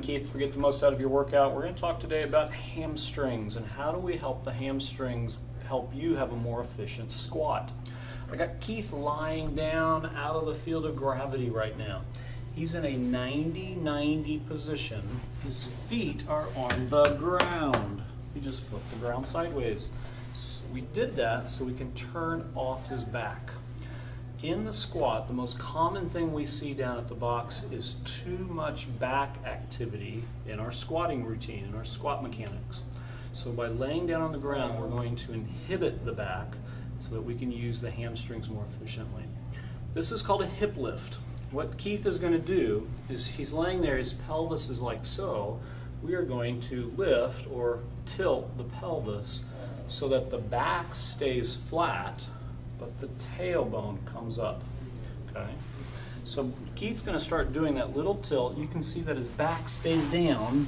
I'm Keith for Get the Most Out of Your Workout. We're going to talk today about hamstrings and how do we help the hamstrings help you have a more efficient squat. I got Keith lying down out of the field of gravity right now. He's in a 90-90 position. His feet are on the ground. He just flipped the ground sideways. So we did that so we can turn off his back. In the squat, the most common thing we see down at the box is too much back activity in our squatting routine, in our squat mechanics. So by laying down on the ground, we're going to inhibit the back so that we can use the hamstrings more efficiently. This is called a hip lift. What Keith is going to do is he's laying there, his pelvis is like so. We are going to lift or tilt the pelvis so that the back stays flat, but the tailbone comes up, okay? So Keith's gonna start doing that little tilt. You can see that his back stays down.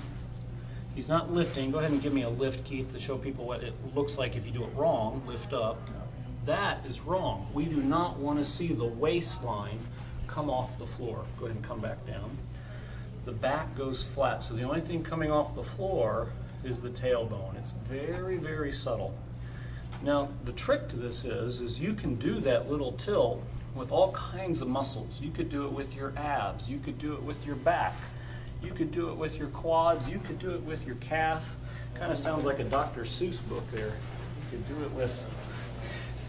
He's not lifting. Go ahead and give me a lift, Keith, to show people what it looks like if you do it wrong. Lift up. That is wrong. We do not wanna see the waistline come off the floor. Go ahead and come back down. The back goes flat, so the only thing coming off the floor is the tailbone. It's very, very subtle. Now, the trick to this is you can do that little tilt with all kinds of muscles. You could do it with your abs, you could do it with your back, you could do it with your quads, you could do it with your calf. Kind of sounds like a Dr. Seuss book there. You could do it with...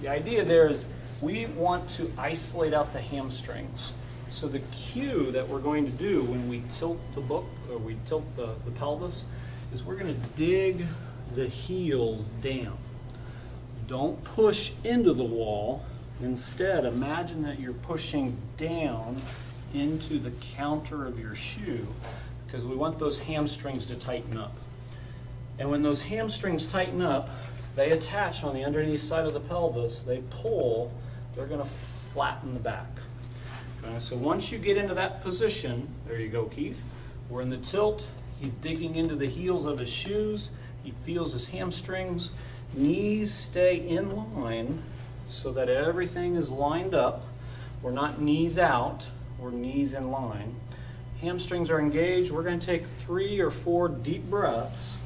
The idea there is we want to isolate out the hamstrings. So the cue that we're going to do when we tilt the book, or we tilt the pelvis, is we're going to dig the heels down. Don't push into the wall. Instead, imagine that you're pushing down into the counter of your shoe because we want those hamstrings to tighten up. And when those hamstrings tighten up, they attach on the underneath side of the pelvis, they pull, they're going to flatten the back. Okay, so once you get into that position, there you go, Keith. We're in the tilt. He's digging into the heels of his shoes. He feels his hamstrings. Knees stay in line so that everything is lined up. We're not knees out, we're knees in line. Hamstrings are engaged. We're going to take 3 or 4 deep breaths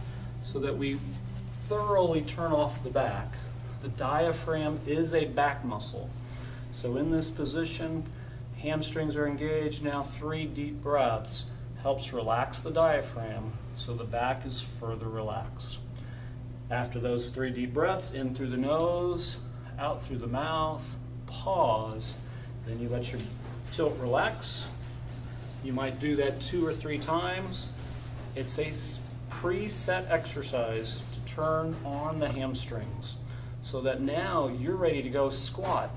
so that we thoroughly turn off the back. The diaphragm is a back muscle. So in this position, hamstrings are engaged. Now 3 deep breaths helps relax the diaphragm so the back is further relaxed. After those 3 deep breaths, in through the nose, out through the mouth, pause, then you let your tilt relax. You might do that 2 or 3 times. It's a preset exercise to turn on the hamstrings so that now you're ready to go squat.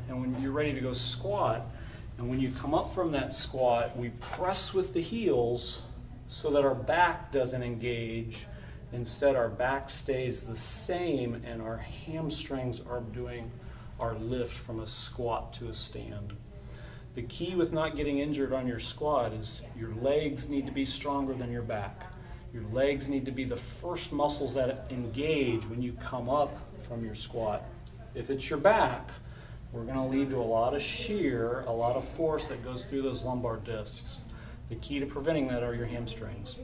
And when you're ready to go squat, and when you come up from that squat, we press with the heels so that our back doesn't engage. Instead, our back stays the same and our hamstrings are doing our lift from a squat to a stand. The key with not getting injured on your squat is your legs need to be stronger than your back. Your legs need to be the first muscles that engage when you come up from your squat. If it's your back, we're going to lead to a lot of shear, a lot of force that goes through those lumbar discs. The key to preventing that are your hamstrings.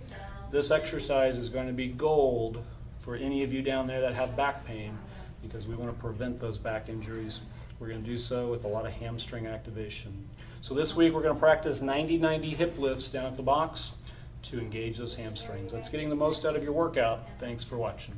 This exercise is going to be gold for any of you down there that have back pain because we want to prevent those back injuries. We're going to do so with a lot of hamstring activation. So this week we're going to practice 90-90 hip lifts down at the box to engage those hamstrings. That's getting the most out of your workout. Thanks for watching.